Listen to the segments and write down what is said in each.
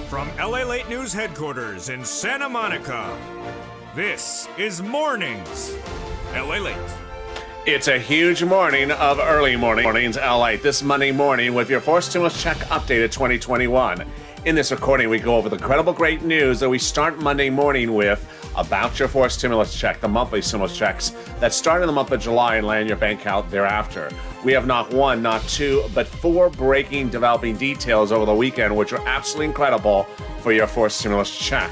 From LALATE News headquarters in Santa Monica, this is Mornings LALATE. It's a huge morning of early mornings LALATE this Monday morning with your fourth stimulus check updated 2021. In this recording, we go over the incredible great news that we start Monday morning with about your fourth stimulus check, the monthly stimulus checks that start in the month of July and land your bank account thereafter. We have not one, not two, but four breaking developing details over the weekend, which are absolutely incredible for your fourth stimulus check.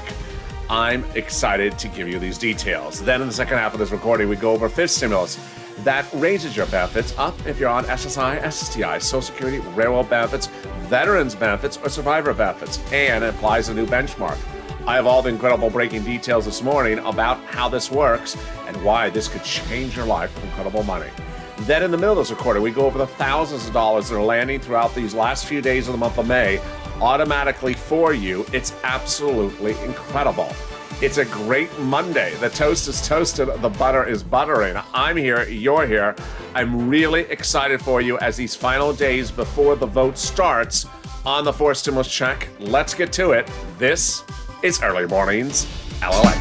I'm excited to give you these details. Then in the second half of this recording, we go over fifth stimulus that raises your benefits up if you're on SSI, SSDI, Social Security, railroad benefits, veterans benefits, or survivor benefits, and it applies a new benchmark. I have all the incredible breaking details this morning about how this works and why this could change your life with incredible money. Then in the middle of this recording, we go over the thousands of dollars that are landing throughout these last few days of the month of May automatically for you. It's absolutely incredible. It's a great Monday. The toast is toasted, the butter is buttering. I'm here, you're here. I'm really excited for you as these final days before the vote starts on the fourth stimulus check. Let's get to it. This is Early Mornings LALATE.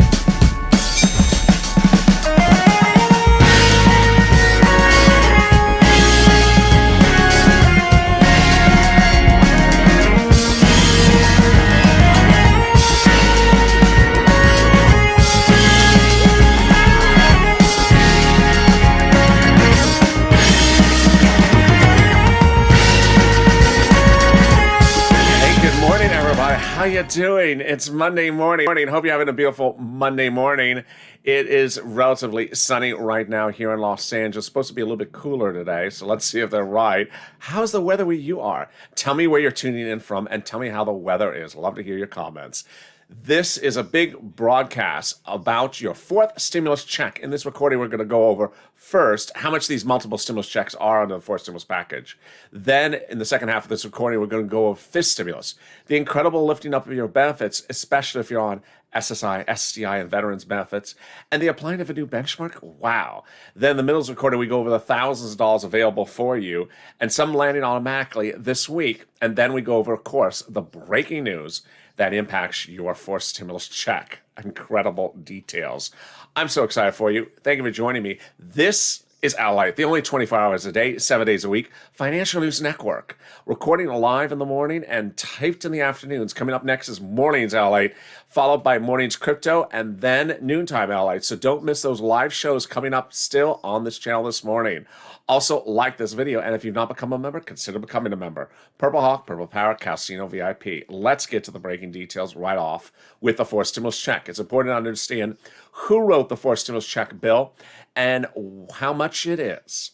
How you doing? It's Monday morning. Hope you're having a beautiful Monday morning. It is relatively sunny right now here in Los Angeles. It's supposed to be a little bit cooler today, so let's see if they're right. How's the weather where you are? Tell me where you're tuning in from and tell me how the weather is. Love to hear your comments. This is a big broadcast about your fourth stimulus check. In this recording, we're going to go over first how much these multiple stimulus checks are under the fourth stimulus package. Then, in the second half of this recording, we're going to go over fifth stimulus, the incredible lifting up of your benefits, especially if you're on SSI, SSDI, and veterans benefits, and the applying of a new benchmark. Wow. Then in the middle of the recording, we go over the thousands of dollars available for you, and some landing automatically this week. And then we go over, of course, the breaking news that impacts your fourth stimulus check. Incredible details. I'm so excited for you. Thank you for joining me. This is LALATE, the only 24 hours a day, 7 days a week, financial news network. Recording live in the morning and typed in the afternoons. Coming up next is Mornings LALATE, followed by Mornings Crypto, and then Noontime LALATE. So don't miss those live shows coming up still on this channel this morning. Also, like this video, and if you've not become a member, consider becoming a member. Purple Hawk, Purple Power, Casino VIP. Let's get to the breaking details right off with the fourth stimulus check. It's important to understand who wrote the fourth stimulus check bill and how much it is.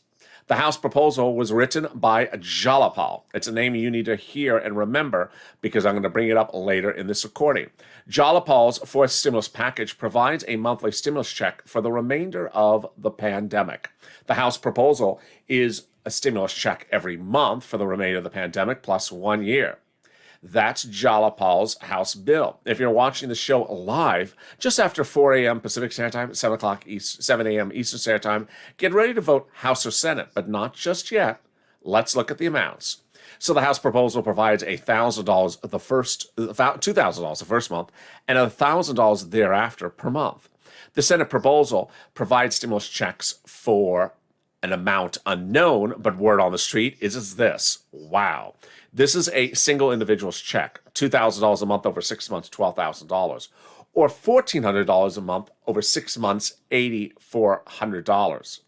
The House proposal was written by Jalapal. It's a name you need to hear and remember because I'm going to bring it up later in this recording. Jalapal's fourth stimulus package provides a monthly stimulus check for the remainder of the pandemic. The House proposal is a stimulus check every month for the remainder of the pandemic plus 1 year. That's Jalapal's House bill. If you're watching the show live, just after 4 a.m. Pacific Standard Time, 7 a.m. Eastern Standard Time, get ready to vote House or Senate, but not just yet. Let's look at the amounts. So the House proposal provides $1,000 $2,000 the first month, and $1,000 thereafter per month. The Senate proposal provides stimulus checks for an amount unknown, but word on the street is this. Wow. This is a single individual's check, $2,000 a month over 6 months, $12,000, or $1,400 a month over 6 months, $8,400.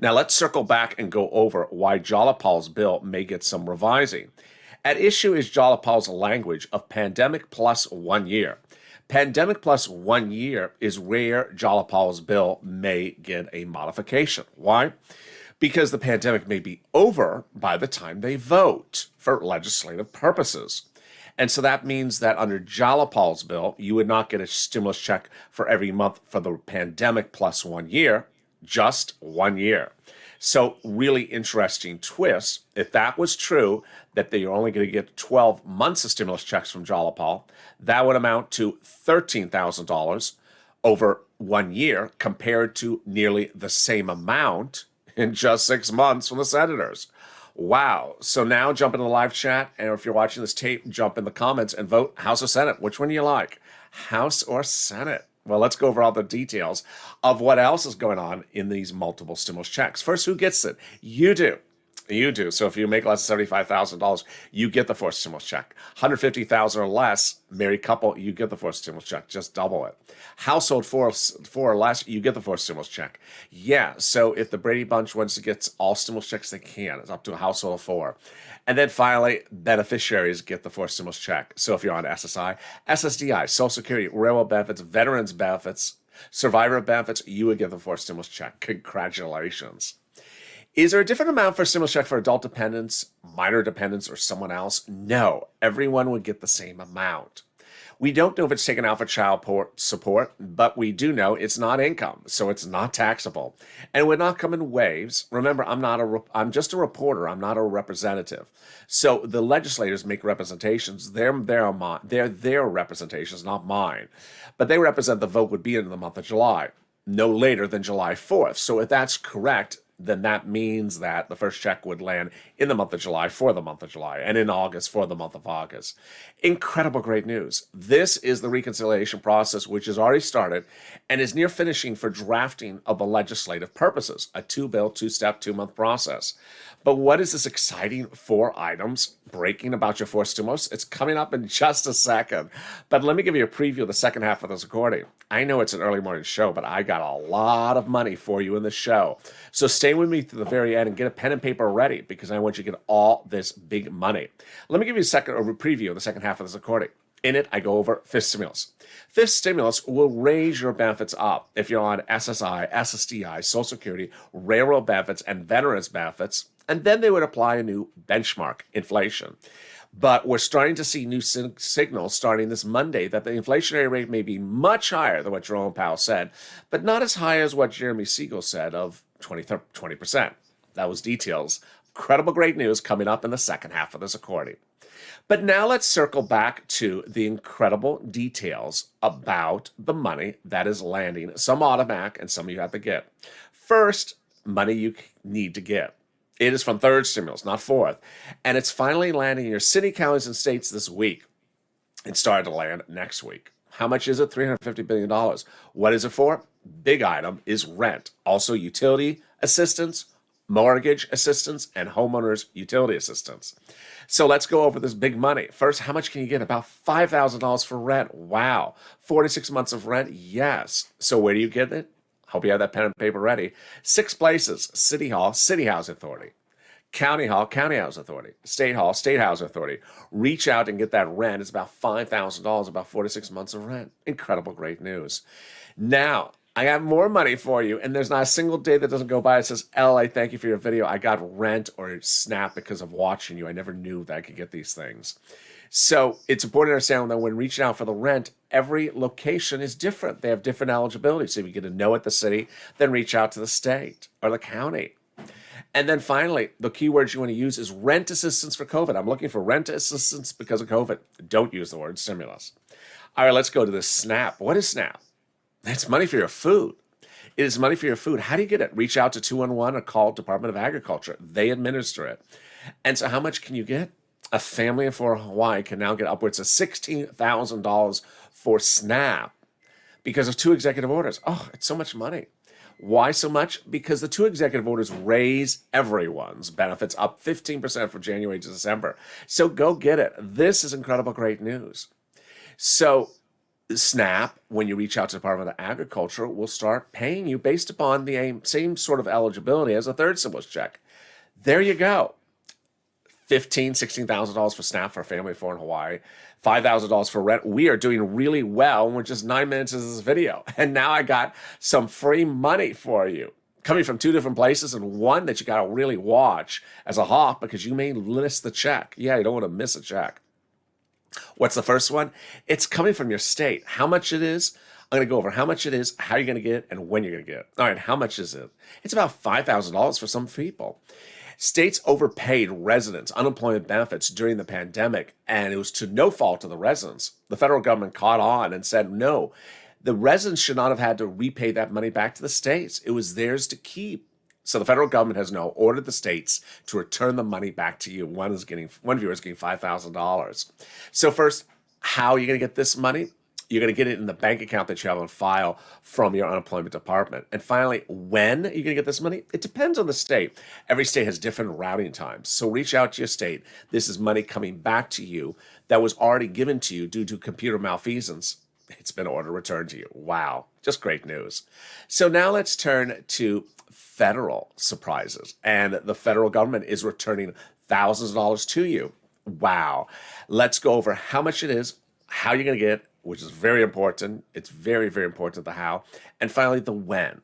Now let's circle back and go over why Jalapal's bill may get some revising. At issue is Jalapal's language of pandemic plus 1 year. Pandemic plus 1 year is where Jalapal's bill may get a modification. Why? Because the pandemic may be over by the time they vote for legislative purposes. And so that means that under Jalapal's bill, you would not get a stimulus check for every month for the pandemic plus 1 year, just 1 year. So really interesting twist. If that was true, that you're only going to get 12 months of stimulus checks from Jalapal, that would amount to $13,000 over 1 year compared to nearly the same amount in just 6 months from the senators. Wow. So now jump into the live chat, and if you're watching this tape, jump in the comments and vote House or Senate. Which one do you like? House or Senate? Well, let's go over all the details of what else is going on in these multiple stimulus checks. First, who gets it? You do. You do. So if you make less than $75,000, you get the first stimulus check. $150,000 or less, married couple, you get the first stimulus check. Just double it. Household four or less, you get the first stimulus check. Yeah. So if the Brady Bunch wants to get all stimulus checks, they can. It's up to a household of 4. And then finally, beneficiaries get the first stimulus check. So if you're on SSI, SSDI, Social Security, railroad benefits, veterans benefits, survivor benefits, you would get the first stimulus check. Congratulations. Is there a different amount for stimulus check for adult dependents, minor dependents, or someone else? No, everyone would get the same amount. We don't know if it's taken out for child support, but we do know it's not income, so it's not taxable, and it would not come in waves. Remember, I'm just a reporter. I'm not a representative. So the legislators make representations. They're their representations, not mine, but they represent the vote would be in the month of July, no later than July 4th. So if that's correct, then that means that the first check would land in the month of July for the month of July, and in August for the month of August. Incredible great news. This is the reconciliation process, which has already started and is near finishing for drafting of the legislative purposes, a 2-bill, 2-step, 2-month process. But what is this exciting 4 items breaking about your 4 stimulus? It's coming up in just a second. But let me give you a preview of the second half of this recording. I know it's an early morning show, but I got a lot of money for you in the show. So stay with me to the very end and get a pen and paper ready, because I want you to get all this big money. Let me give you a preview of the second half of this recording. In it, I go over fifth stimulus. Fifth stimulus will raise your benefits up if you're on SSI, SSDI, Social Security, railroad benefits, and veterans benefits, and then they would apply a new benchmark, inflation. But we're starting to see new signals starting this Monday that the inflationary rate may be much higher than what Jerome Powell said, but not as high as what Jeremy Siegel said of 20%. That was details. Incredible great news coming up in the second half of this recording. But now let's circle back to the incredible details about the money that is landing, some automatic and some you have to get. First, money you need to get. It is from third stimulus, not fourth. And it's finally landing in your city, counties, and states this week. It started to land next week. How much is it? $350 billion. What is it for? Big item is rent. Also utility assistance, mortgage assistance, and homeowners utility assistance. So let's go over this big money. First, how much can you get? About $5,000 for rent. Wow. 46 months of rent? Yes. So where do you get it? Hope you have that pen and paper ready. 6 places: City Hall, City Housing Authority; County Hall, County Housing Authority; State Hall, State Housing Authority. Reach out and get that rent. It's about $5,000, about 46 months of rent. Incredible great news. Now, I have more money for you, and there's not a single day that doesn't go by that says, I thank you for your video. I got rent or SNAP because of watching you. I never knew that I could get these things. So it's important to understand that when reaching out for the rent, every location is different. They have different eligibility. So if you get a no at the city, then reach out to the state or the county. And then finally, the keywords you want to use is rent assistance for COVID. I'm looking for rent assistance because of COVID. Don't use the word stimulus. All right, let's go to the SNAP. What is SNAP? It's money for your food. It is money for your food. How do you get it? Reach out to 211 or call Department of Agriculture. They administer it. And so how much can you get? A family for Hawaii can now get upwards of $16,000 for SNAP because of 2 executive orders. Oh, it's so much money. Why so much? Because the 2 executive orders raise everyone's benefits up 15% from January to December. So go get it. This is incredible great news. So SNAP, when you reach out to the Department of Agriculture, will start paying you based upon the same sort of eligibility as a third stimulus check. There you go. $16,000 for SNAP for a family of 4 in Hawaii, $5,000 for rent. We are doing really well, and we're just 9 minutes into this video. And now I got some free money for you, coming from 2 different places, and one that you got to really watch as a hawk because you may miss the check. Yeah, you don't want to miss a check. What's the first one? It's coming from your state. How much it is? I'm going to go over how much it is, how you're going to get it, and when you're going to get it. All right, how much is it? It's about $5,000 for some people. States overpaid residents unemployment benefits during the pandemic, and it was to no fault of the residents. The federal government caught on and said, no, the residents should not have had to repay that money back to the states. It was theirs to keep. So the federal government has now ordered the states to return the money back to you. One viewer is getting $5,000. So first, how are you going to get this money? You're going to get it in the bank account that you have on file from your unemployment department. And finally, when are you going to get this money? It depends on the state. Every state has different routing times. So reach out to your state. This is money coming back to you that was already given to you due to computer malfeasance. It's been ordered returned to you. Wow, just great news. So now let's turn to federal surprises. And the federal government is returning thousands of dollars to you. Wow. Let's go over how much it is, how you're going to get it, which is very important. It's very, very important, the how. And finally, the when.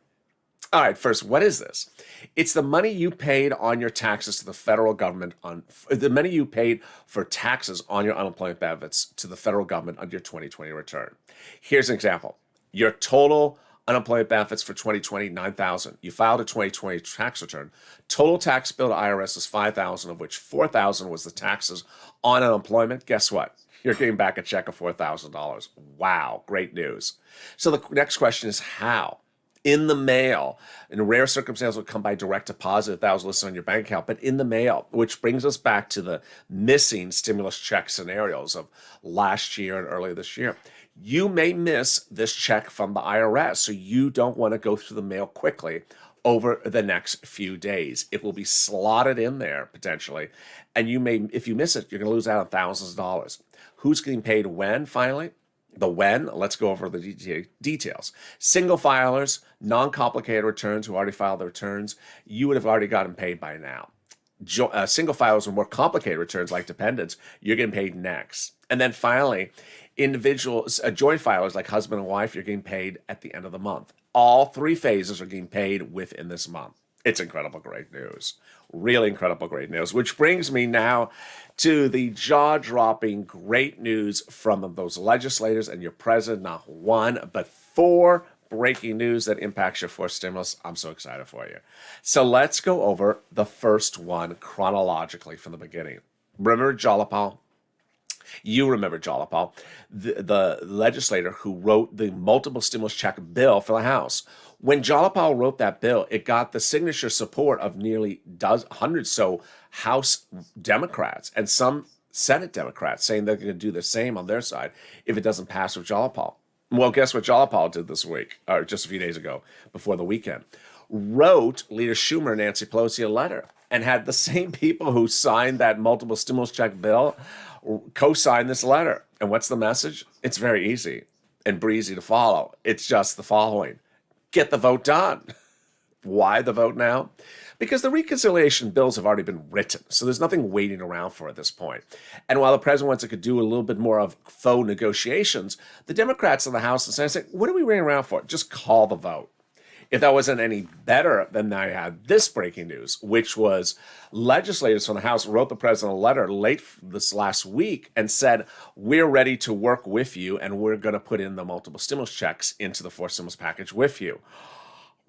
All right, first, what is this? It's the money you paid on your taxes to the federal government the money you paid for taxes on your unemployment benefits to the federal government on your 2020 return. Here's an example. Your total unemployment benefits for 2020, $9,000. You filed a 2020 tax return. Total tax bill to IRS was $5,000, of which $4,000 was the taxes on unemployment. Guess what? You're getting back a check of $4,000. Wow, great news. So the next question is how? In the mail. In rare circumstances, it will come by direct deposit if that was listed on your bank account, but in the mail, which brings us back to the missing stimulus check scenarios of last year and earlier this year. You may miss this check from the IRS, so you don't want to go through the mail quickly over the next few days. It will be slotted in there potentially, and you may, if you miss it, you're going to lose out on thousands of dollars. Who's getting paid when, finally? The when, let's go over the details. Single filers, non-complicated returns who already filed their returns, you would have already gotten paid by now. Single filers with more complicated returns like dependents, you're getting paid next. And then finally, individuals, joint filers like husband and wife, you're getting paid at the end of the month. All three phases are getting paid within this month. It's incredible great news. Really incredible great news. Which brings me now to the jaw-dropping great news from those legislators and your president. Not one, but four breaking news that impacts your fourth stimulus. I'm so excited for you. So let's go over the first one chronologically from the beginning. Remember Jalapal? You remember Jalapal, the legislator who wrote the multiple stimulus check bill for the House. When Jalapal wrote that bill, it got the signature support of nearly 100 so House Democrats and some Senate Democrats saying they're going to do the same on their side if it doesn't pass with Jalapal. Well, guess what Jalapal did this week, or just a few days ago, before the weekend? Wrote Leader Schumer and Nancy Pelosi a letter and had the same people who signed that multiple stimulus check bill co-sign this letter. And what's the message? It's very easy and breezy to follow. It's just the following. Get the vote done. Why the vote now? Because the reconciliation bills have already been written, so there's nothing waiting around for at this point. And while the president wants to do a little bit more of faux negotiations, the Democrats in the House and Senate say, what are we waiting around for? Just call the vote. If that wasn't any better, then I had this breaking news, which was legislators from the House wrote the president a letter late this last week and said, we're ready to work with you and we're going to put in the multiple stimulus checks into the fourth stimulus package with you.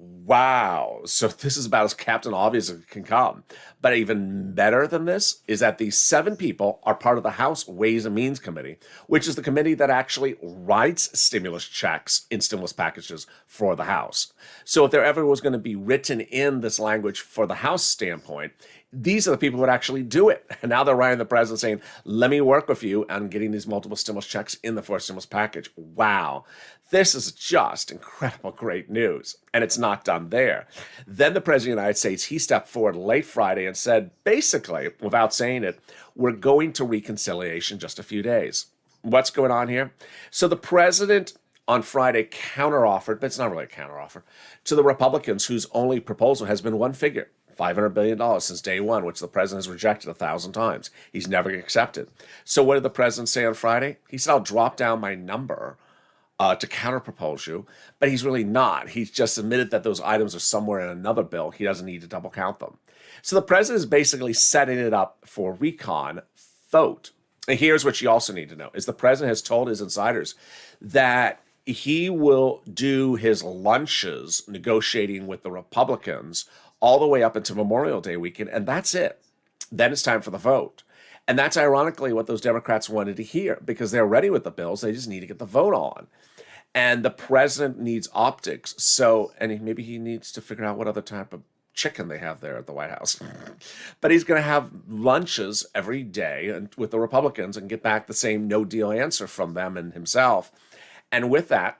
Wow. So this is about as Captain Obvious as it can come. But even better than this is that these 7 people are part of the House Ways and Means Committee, which is the committee that actually writes stimulus checks in stimulus packages for the House. So if there ever was going to be written in this language for the House standpoint, these are the people who would actually do it. And now they're writing the president saying, let me work with you on getting these multiple stimulus checks in the fourth stimulus package. Wow. This is just incredible, great news. And it's not done there. Then the president of the United States, he stepped forward late Friday and said, basically, without saying it, we're going to reconciliation just a few days. What's going on here? So the president on Friday counteroffered, but it's not really a counteroffer, to the Republicans whose only proposal has been one figure. $500 billion since day one, which the president has rejected 1,000 times. He's never accepted. So what did the president say on Friday? He said, I'll drop down my number to counterpropose you, but he's really not. He's just admitted that those items are somewhere in another bill. He doesn't need to double count them. So the president is basically setting it up for recon vote. And here's what you also need to know, is the president has told his insiders that he will do his lunches negotiating with the Republicans all the way up into Memorial Day weekend, and that's it. Then it's time for the vote. And that's ironically what those Democrats wanted to hear, because they're ready with the bills. They just need to get the vote on. And the president needs optics. So, and maybe he needs to figure out what other type of chicken they have there at the White House. But he's going to have lunches every day with the Republicans and get back the same no-deal answer from them and himself. And with that,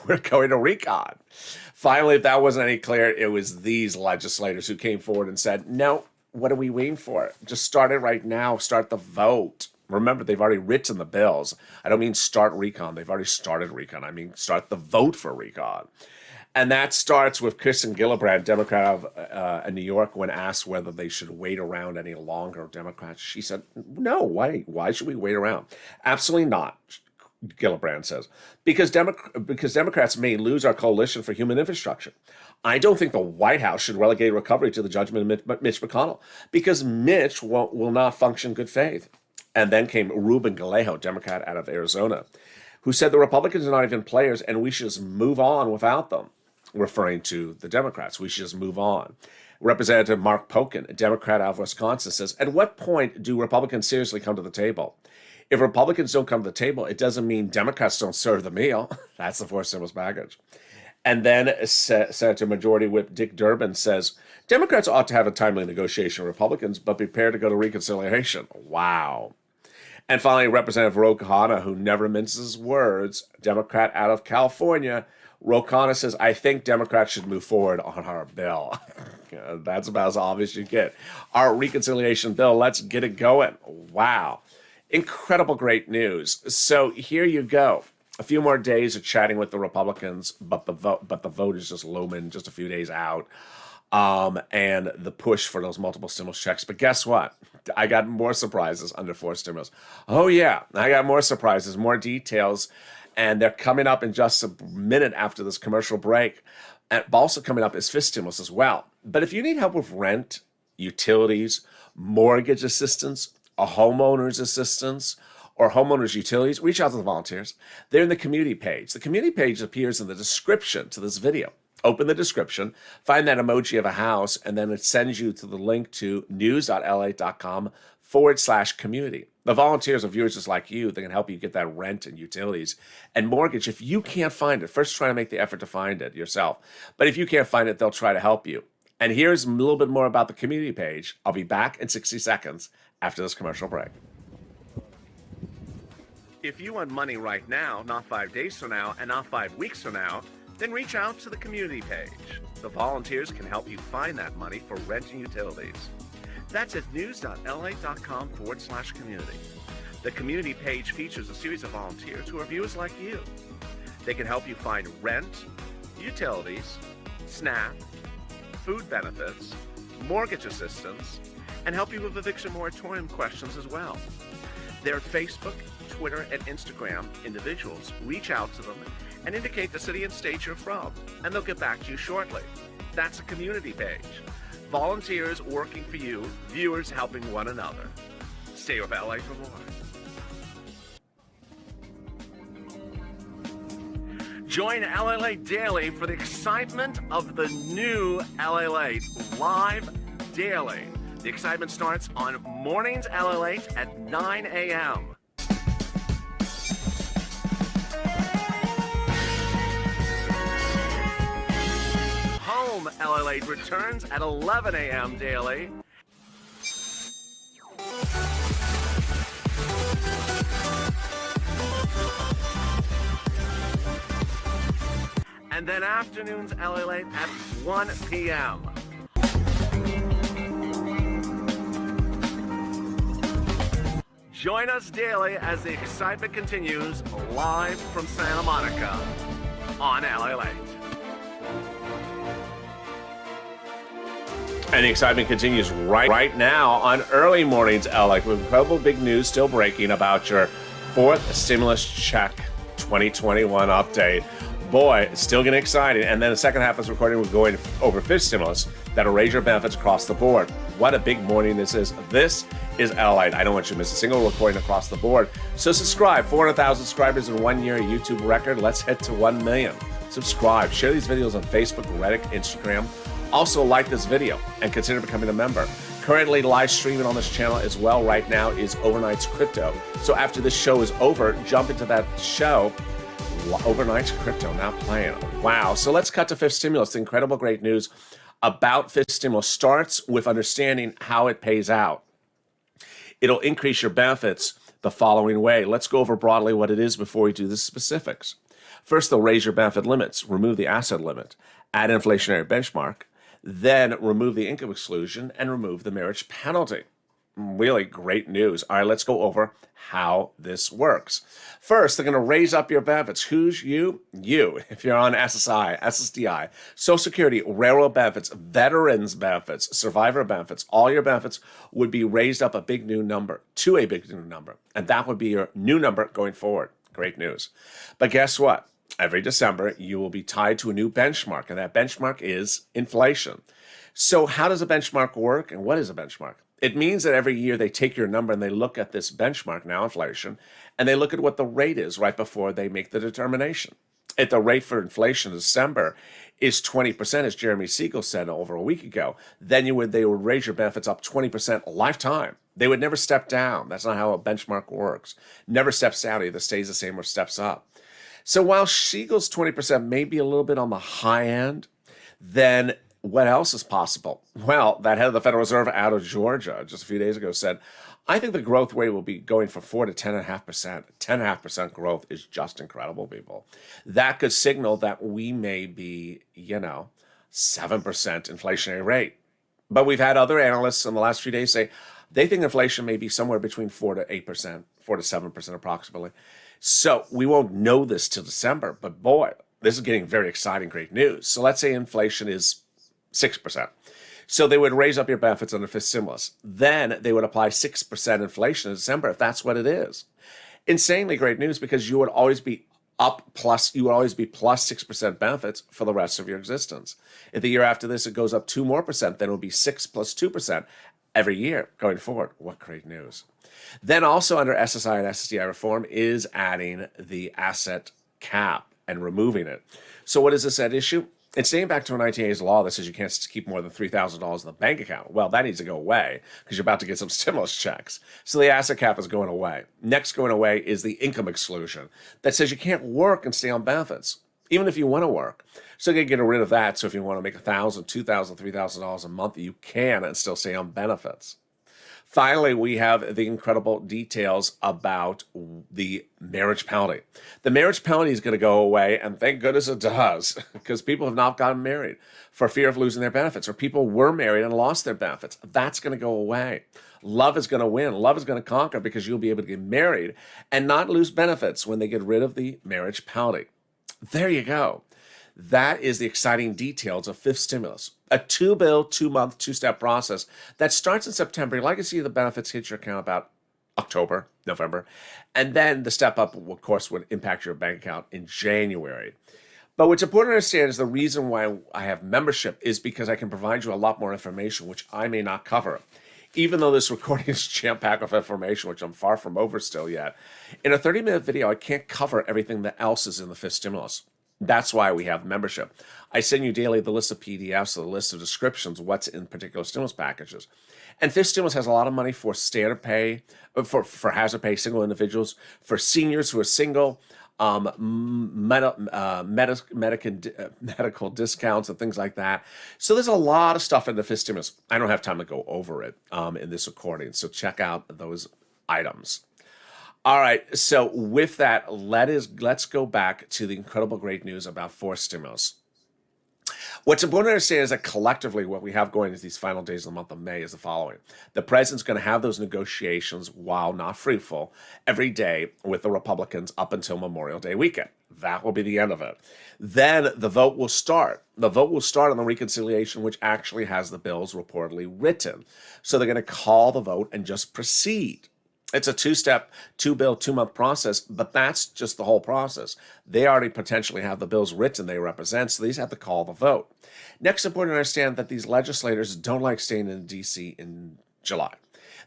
we're going to recon. Finally, if that wasn't any clearer, it was these legislators who came forward and said, no, what are we waiting for? Just start it right now. Start the vote. Remember, they've already written the bills. I don't mean start recon. They've already started recon. I mean start the vote for recon. And that starts with Kirsten Gillibrand, Democrat of New York, when asked whether they should wait around any longer. Democrats, she said, no, why should we wait around? Absolutely not, Gillibrand says, because Democrats may lose our coalition for human infrastructure. I don't think the White House should relegate recovery to the judgment of Mitch McConnell, because Mitch will not function in good faith. And then came Ruben Gallego, Democrat out of Arizona, who said the Republicans are not even players and we should just move on without them, referring to the Democrats. We should just move on. Representative Mark Pocan, a Democrat out of Wisconsin, says, at what point do Republicans seriously come to the table? If Republicans don't come to the table, it doesn't mean Democrats don't serve the meal. That's the four stimulus package. And then Senator Majority Whip Dick Durbin says, Democrats ought to have a timely negotiation with Republicans, but prepare to go to reconciliation. Wow. And finally, Representative Ro Khanna, who never minces words, Democrat out of California. Ro Khanna says, I think Democrats should move forward on our bill. That's about as obvious as you get. Our reconciliation bill, let's get it going. Wow. Incredible, great news. So here you go. A few more days of chatting with the Republicans, but the vote is just looming, just a few days out. And the push for those multiple stimulus checks. But guess what? I got more surprises under four stimulus. Oh, yeah. I got more surprises, more details. And they're coming up in just a minute after this commercial break. And also coming up is fifth stimulus as well. But if you need help with rent, utilities, mortgage assistance, a homeowner's assistance, or homeowners' utilities, reach out to the volunteers. They're in the community page. The community page appears in the description to this video. Open the description, find that emoji of a house, and then it sends you to the link to news.lalate.com/community. The volunteers are viewers just like you. They can help you get that rent and utilities and mortgage. If you can't find it, first try to make the effort to find it yourself. But if you can't find it, they'll try to help you. And here's a little bit more about the community page. I'll be back in 60 seconds after this commercial break. If you want money right now, not 5 days from now, and not 5 weeks from now, then reach out to the community page. The volunteers can help you find that money for rent and utilities. That's at news.lalate.com/community. The community page features a series of volunteers who are viewers like you. They can help you find rent, utilities, SNAP, food benefits, mortgage assistance, and help you with eviction moratorium questions as well. They're Facebook, Twitter, and Instagram individuals. Reach out to them and indicate the city and state you're from, and they'll get back to you shortly. That's a community page. Volunteers working for you, viewers helping one another. Stay with LA for more. Join LALATE Daily for the excitement of the new LALATE live daily. The excitement starts on Mornings LALATE at 9 a.m. Home LALATE returns at 11 a.m. daily. And then afternoons LALATE at 1 p.m. Join us daily as the excitement continues live from Santa Monica on LALATE. And the excitement continues right now on Early Mornings LALATE with incredible big news still breaking about your fourth stimulus check 2021 update. Boy, it's still getting exciting. And then the second half of this recording, we're going over fifth stimulus that'll raise your benefits across the board. What a big morning this is. This is LALATE. I don't want you to miss a single recording across the board. So subscribe. 400,000 subscribers in 1 year, a YouTube record. Let's head to 1 million. Subscribe. Share these videos on Facebook, Reddit, Instagram. Also like this video and consider becoming a member. Currently live streaming on this channel as well right now is Overnight's Crypto. So after this show is over, jump into that show. Overnight's Crypto now playing. Wow. So let's cut to fifth stimulus. The incredible great news. about fifth stimulus starts with understanding how it pays out. It'll increase your benefits the following way. Let's go over broadly what it is before we do the specifics. First, they'll raise your benefit limits, remove the asset limit, add inflationary benchmark, then remove the income exclusion and remove the marriage penalty. Really great news. All right, let's go over how this works. First, they're going to raise up your benefits. Who's you? You. If you're on SSI, SSDI, Social Security, railroad benefits, veterans benefits, survivor benefits, all your benefits would be raised up a big new number to a big new number. And that would be your new number going forward. Great news. But guess what? Every December, you will be tied to a new benchmark, and that benchmark is inflation. So how does a benchmark work, and what is a benchmark? It means that every year they take your number and they look at this benchmark, now inflation, and they look at what the rate is right before they make the determination. If the rate for inflation in December is 20%, as Jeremy Siegel said over a week ago, then they would raise your benefits up 20% a lifetime. They would never step down. That's not how a benchmark works. Never steps down, either stays the same or steps up. So while Siegel's 20% may be a little bit on the high end, then what else is possible? Well, that head of the Federal Reserve out of Georgia just a few days ago said, I think the growth rate will be going from 4 to 10.5%. 10.5% growth is just incredible, people. That could signal that we may be, 7% inflationary rate. But we've had other analysts in the last few days say they think inflation may be somewhere between 4 to 8%, 4 to 7% approximately. So we won't know this till December, but boy, this is getting very exciting, great news. So let's say inflation is 6%. So they would raise up your benefits under fifth stimulus. Then they would apply 6% inflation in December, if that's what it is. Insanely great news, because you would always be you would always be plus 6% benefits for the rest of your existence. If the year after this it goes up 2 more percent, then it would be 6 plus 2% every year going forward. What great news. Then also under SSI and SSDI reform is adding the asset cap and removing it. So what is this at issue? It's dating back to a 1980s law that says you can't keep more than $3,000 in the bank account. Well, that needs to go away because you're about to get some stimulus checks. So the asset cap is going away. Next going away is the income exclusion that says you can't work and stay on benefits, even if you want to work. So you can get rid of that. So if you want to make $1,000, $2,000, $3,000 a month, you can and still stay on benefits. Finally, we have the incredible details about the marriage penalty. The marriage penalty is going to go away, and thank goodness it does, because people have not gotten married for fear of losing their benefits, or people were married and lost their benefits. That's going to go away. Love is going to win. Love is going to conquer, because you'll be able to get married and not lose benefits when they get rid of the marriage penalty. There you go. That is the exciting details of fifth stimulus. A 2-bill, 2-month, 2-step process that starts in September. You're likely to see the benefits hit your account about October, November. And then the step up, of course, would impact your bank account in January. But what's important to understand is the reason why I have membership is because I can provide you a lot more information, which I may not cover. Even though this recording is jam-packed with information, which I'm far from over still yet, in a 30-minute video, I can't cover everything that else is in the fifth stimulus. That's why we have membership. I send you daily the list of PDFs, the list of descriptions, what's in particular stimulus packages. And fifth stimulus has a lot of money for standard pay, for hazard pay, single individuals, for seniors who are single, medical discounts and things like that. So there's a lot of stuff in the fifth stimulus. I don't have time to go over it in this recording, so check out those items. All right, so with that, let's go back to the incredible great news about fourth stimulus. What's important to understand is that collectively what we have going into these final days of the month of May is the following. The president's going to have those negotiations, while not fruitful, every day with the Republicans up until Memorial Day weekend. That will be the end of it. Then the vote will start. The vote will start on the reconciliation, which actually has the bills reportedly written. So they're going to call the vote and just proceed. It's a 2-step, 2-bill, 2-month process, but that's just the whole process. They already potentially have the bills written they represent, so these have to call the vote. Next, important to understand that these legislators don't like staying in D.C. in July.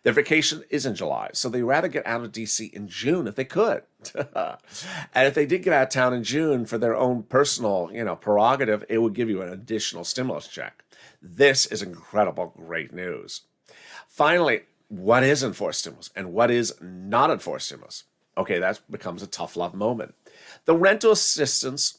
Their vacation is in July, so they'd rather get out of D.C. in June if they could. And if they did get out of town in June for their own personal, prerogative, it would give you an additional stimulus check. This is incredible, great news. Finally, what is enforced stimulus and what is not enforced stimulus? Okay, that becomes a tough love moment. The rental assistance,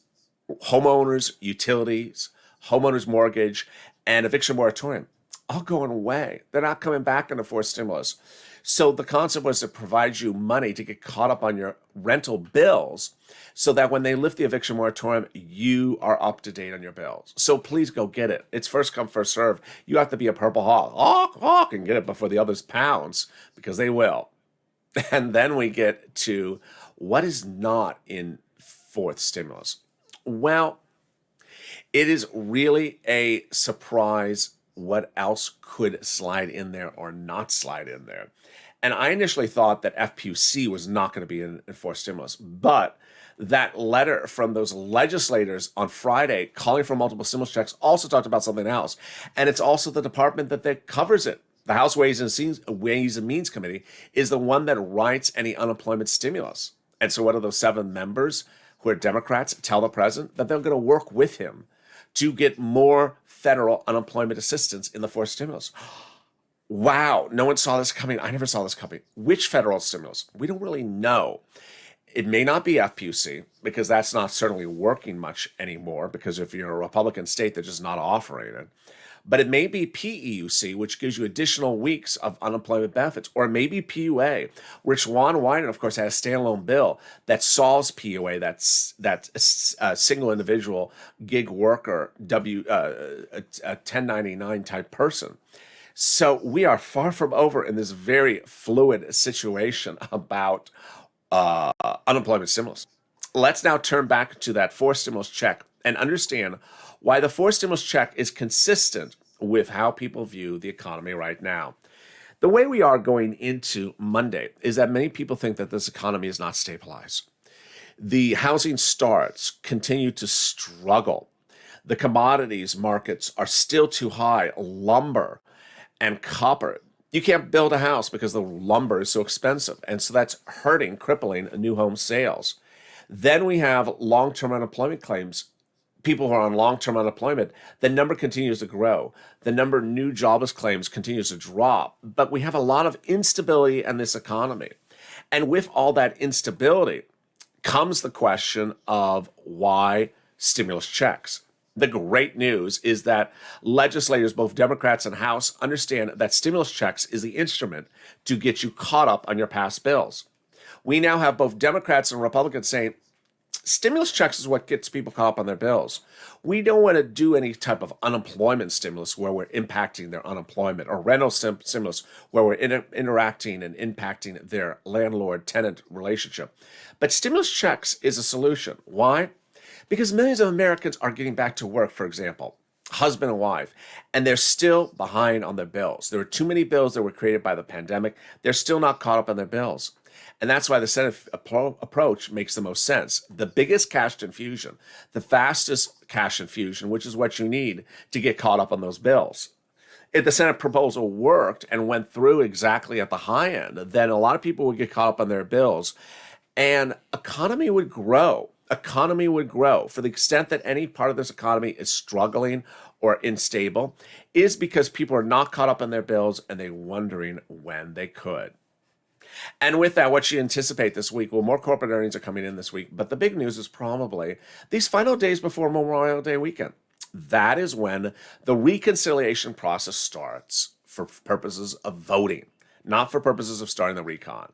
homeowners, utilities, homeowners mortgage, and eviction moratorium, all going away. They're not coming back into forced stimulus. So the concept was to provide you money to get caught up on your rental bills so that when they lift the eviction moratorium, you are up to date on your bills. So please go get it. It's first come, first serve. You have to be a purple hawk, and get it before the others pounce, because they will. And then we get to what is not in fourth stimulus. Well, it is really a surprise what else could slide in there or not slide in there. And I initially thought that FPUC was not going to be in forced stimulus, but that letter from those legislators on Friday calling for multiple stimulus checks also talked about something else. And it's also the department that covers it. The House Ways and Means Committee is the one that writes any unemployment stimulus. And so what do those 7 members who are Democrats tell the president? That they're going to work with him to get more federal unemployment assistance in the fourth stimulus. Wow, no one saw this coming. I never saw this coming. Which federal stimulus? We don't really know. It may not be FPUC, because that's not certainly working much anymore, because if you're a Republican state, they're just not offering it. But it may be PEUC, which gives you additional weeks of unemployment benefits, or maybe PUA, which Juan Wyden, of course, has a standalone bill that solves PUA, that's a single individual gig worker, a 1099 type person. So we are far from over in this very fluid situation about unemployment stimulus. Let's now turn back to that fourth stimulus check and understand why the fourth stimulus check is consistent with how people view the economy right now. The way we are going into Monday is that many people think that this economy is not stabilized. The housing starts continue to struggle. The commodities markets are still too high. Lumber and copper. You can't build a house because the lumber is so expensive. And so that's crippling new home sales. Then we have long-term unemployment claims. People who are on long-term unemployment, the number continues to grow. The number of new jobless claims continues to drop. But we have a lot of instability in this economy. And with all that instability comes the question of why stimulus checks. The great news is that legislators, both Democrats and House, understand that stimulus checks is the instrument to get you caught up on your past bills. We now have both Democrats and Republicans saying stimulus checks is what gets people caught up on their bills. We don't want to do any type of unemployment stimulus where we're impacting their unemployment, or rental stimulus where we're interacting and impacting their landlord-tenant relationship. But stimulus checks is a solution. Why? Because millions of Americans are getting back to work, for example, husband and wife, and they're still behind on their bills. There were too many bills that were created by the pandemic. They're still not caught up on their bills. And that's why the Senate approach makes the most sense. The biggest cash infusion, the fastest cash infusion, which is what you need to get caught up on those bills. If the Senate proposal worked and went through exactly at the high end, then a lot of people would get caught up on their bills, and economy would grow. Economy would grow. For the extent that any part of this economy is struggling or unstable is because people are not caught up on their bills and they're wondering when they could. And with that, what you anticipate this week? Well, more corporate earnings are coming in this week, but the big news is probably these final days before Memorial Day weekend. That is when the reconciliation process starts for purposes of voting, not for purposes of starting the recon.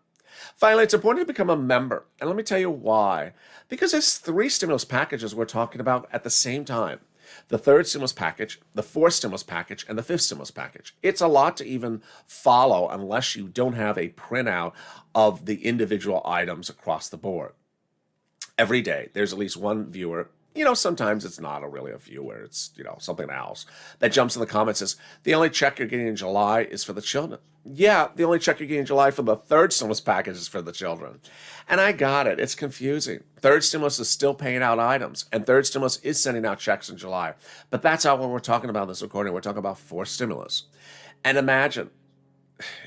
Finally, it's important to become a member. And let me tell you why. Because there's 3 stimulus packages we're talking about at the same time. The third stimulus package, the fourth stimulus package, and the fifth stimulus package. It's a lot to even follow unless you don't have a printout of the individual items across the board. Every day, there's at least one viewer. Sometimes it's not really a viewer. It's, something else that jumps in the comments says, the only check you're getting in July is for the children. Yeah, the only check you're getting in July for the third stimulus package is for the children. And I got it. It's confusing. Third stimulus is still paying out items, and third stimulus is sending out checks in July. But that's not what we're talking about in this recording. We're talking about fourth stimulus. And imagine,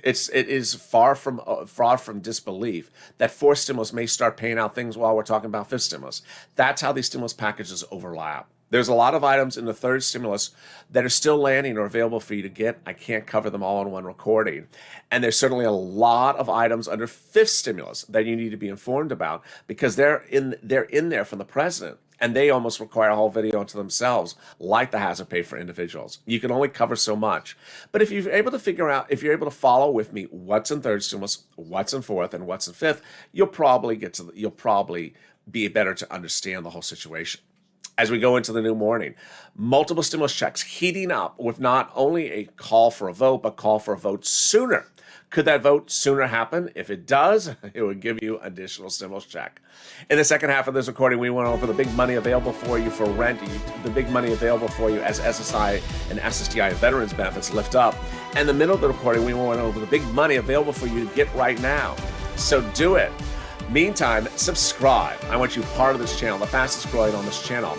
it is far from disbelief that fourth stimulus may start paying out things while we're talking about fifth stimulus. That's how these stimulus packages overlap. There's a lot of items in the third stimulus that are still landing or available for you to get. I can't cover them all in one recording. And there's certainly a lot of items under fifth stimulus that you need to be informed about because they're in there from the president. and they almost require a whole video unto themselves, like the hazard pay for individuals. You can only cover so much. But if you're able to figure out, if you're able to follow with me what's in third stimulus, what's in fourth, and what's in fifth, you'll probably be better to understand the whole situation. As we go into the new morning, multiple stimulus checks heating up with not only a call for a vote, but call for a vote sooner. Could that vote sooner happen? If it does, it would give you additional stimulus check. In the second half of this recording, we went over the big money available for you for rent, the big money available for you as SSI and SSDI veterans benefits lift up. And in the middle of the recording, we went over the big money available for you to get right now. So do it. Meantime, subscribe. I want you part of this channel, the fastest growing on this channel.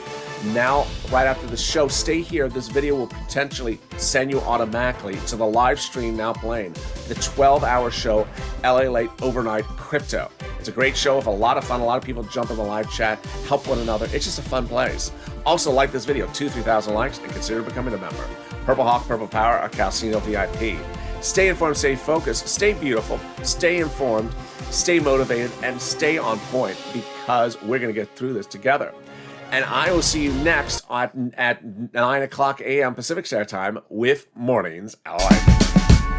Now, right after the show, stay here. This video will potentially send you automatically to the live stream now playing, the 12-hour show, LALATE Overnight Crypto. It's a great show with a lot of fun. A lot of people jump in the live chat, help one another. It's just a fun place. Also, like this video, 2,000-3,000 likes, and consider becoming a member. Purple Hawk, Purple Power, or Calcino VIP. Stay informed, stay focused, stay beautiful, stay informed, stay motivated, and stay on point, because we're going to get through this together. And I will see you next at 9 o'clock a.m. Pacific Standard Time with Mornings LA.